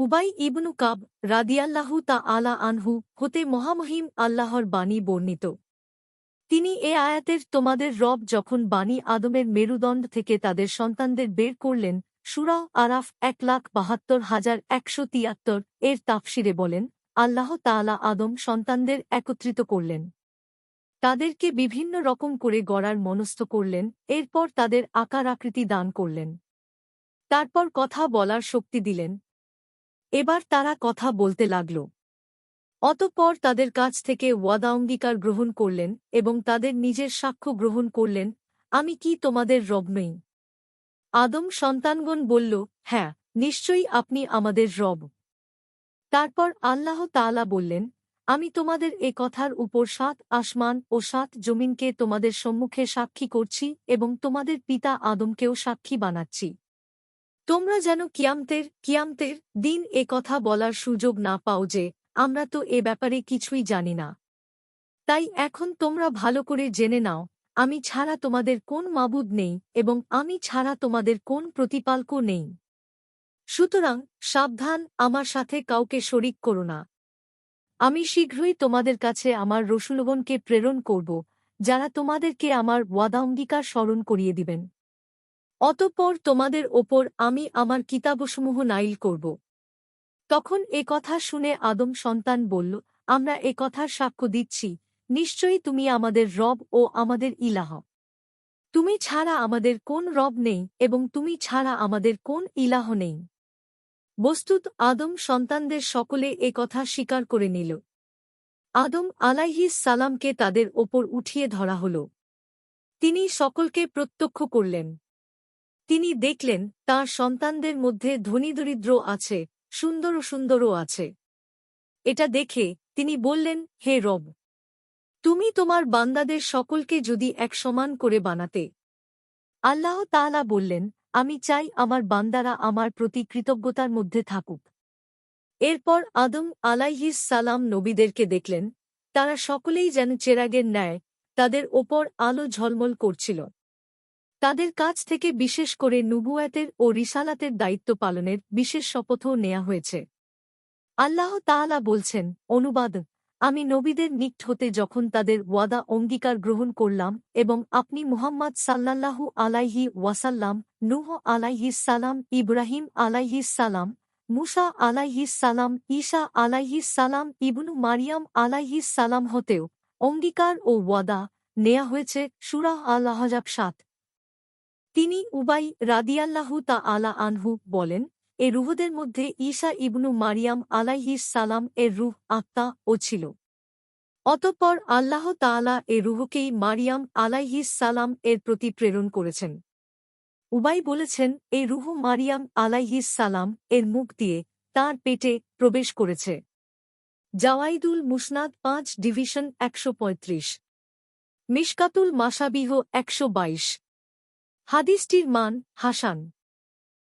উবাই ইবনু কাব রাদিয়াল্লাহু তাআলা আনহু হতে মহামহিম আল্লাহর বাণী বর্ণিত। তিনি এ আয়াতের তোমাদের রব যখন বানী আদমের মেরুদণ্ড থেকে তাদের সন্তানদের বের করলেন সূরা আরাফ ১,৭২,১৭৩ এর তাফসিরে বলেন, আল্লাহ তাআলা আদম সন্তানদের একত্রিত করলেন। তাদেরকে বিভিন্ন রকম করে গড়ার মনস্থ করলেন, এরপর তাদের আকার আকৃতি দান করলেন। তারপর কথা বলার শক্তি দিলেন। এবার তারা কথা বলতে লাগল। অতঃপর তাদের কাছ থেকে ওয়াদা অঙ্গীকার গ্রহণ করলেন এবং তাদের নিজের সাক্ষ্য গ্রহণ করলেন, আমি কি তোমাদের রব নই? আদম সন্তানগণ বলল, হ্যাঁ, নিশ্চয়ই আপনি আমাদের রব। তারপর আল্লাহ তাআলা বললেন, আমি তোমাদের এ কথার উপর ৭ আসমান ও ৭ জমিনকে তোমাদের সম্মুখে সাক্ষী করছি এবং তোমাদের পিতা আদমকেও সাক্ষী বানাচ্ছি। তোমরা যেন কিয়ামতের দিন এ কথা বলার সুযোগ না পাও যে, আমরা তো এ ব্যাপারে কিছুই জানি না। তাই এখন তোমরা ভালো করে জেনে নাও, আমি ছাড়া তোমাদের কোন মাবুদ নেই এবং আমি ছাড়া তোমাদের কোন প্রতিপালকও নেই। সুতরাং সাবধান, আমার সাথে কাউকে শরিক করো না। আমি শীঘ্রই তোমাদের কাছে আমার রসূলগণকে প্রেরণ করব, যারা তোমাদেরকে আমার ওয়াদা অঙ্গীকার স্মরণ করিয়ে দিবেন। অতঃপর তোমাদের ওপর আমি আমার কিতাবসমূহ নাযিল করব। তখন এ কথা শুনে আদম সন্তান বলল, আমরা এ কথার সাক্ষ্য দিচ্ছি, নিশ্চয়ই তুমি আমাদের রব ও আমাদের ইলাহ। তুমি ছাড়া আমাদের কোন রব নেই এবং তুমি ছাড়া আমাদের কোন ইলাহ নেই। বস্তুত আদম সন্তানদের সকলে এ কথা স্বীকার করে নিল। আদম আলাইহিস সালামকে তাদের ওপর উঠিয়ে ধরা হল। তিনি সকলকে প্রত্যক্ষ করলেন। তিনি দেখলেন তাঁর সন্তানদের মধ্যে ধনী দরিদ্র আছে, সুন্দরও আছে। এটা দেখে তিনি বললেন, হে রব, তুমি তোমার বান্দাদের সকলকে যদি এক সমান করে বানাতে। আল্লাহ তাআলা বললেন, আমি চাই আমার বান্দারা আমার প্রতি কৃতজ্ঞতার মধ্যে থাকুক। এরপর আদম আলাইহিস সালাম নবীদেরকে দেখলেন, তারা সকলেই যেন চেরাগের ন্যায়, তাদের ওপর আলো ঝলমল করছিল। তাদের কাছ থেকে বিশেষ করে নবুয়াতের ও রিসালাতের দায়িত্ব পালনের বিশেষ শপথও নেয়া হয়েছে। আল্লাহ তাআলা বলছেন, অনুবাদ, আমি নবীদের নিকট হতে যখন তাদের ওয়াদা অঙ্গীকার গ্রহণ করলাম এবং আপনি মুহাম্মদ সাল্লাল্লাহু আলাইহি ওয়াসাল্লাম, নূহ আলাইহিস সালাম, ইব্রাহিম আলাইহিস সালাম, মুসা আলাইহিস সালাম, ঈসা আলাইহিস সালাম, ইবনু মারিয়াম আলাইহিস সালাম হতেও অঙ্গীকার ও ওয়াদা নেয়া হয়েছে সূরা আল-আহজাব ৭। তিনি উবাই রাদিয়াল্লাহু তাআলা আনহু বলেন, এ রূহদের মধ্যে ঈসা ইবনু মারিয়াম আলাইহিস সালাম এর রূহ আত্মা ও ছিল। অতঃপর আল্লাহ তাআলা এ রূহকেই মারিয়াম আলাইহিস সালাম এর প্রতি প্রেরণ করেছেন। উবাই বলেছেন, এই রূহ মারিয়াম আলাইহিস সালাম এর মুখ দিয়ে তাঁর পেটে প্রবেশ করেছে। জাওয়াইদুল মুসনাদ ৫ ডিভিশন ১৩৫। মিশকাতুল মাসাবিহ ১২২। হাদিসটির মান হাসান।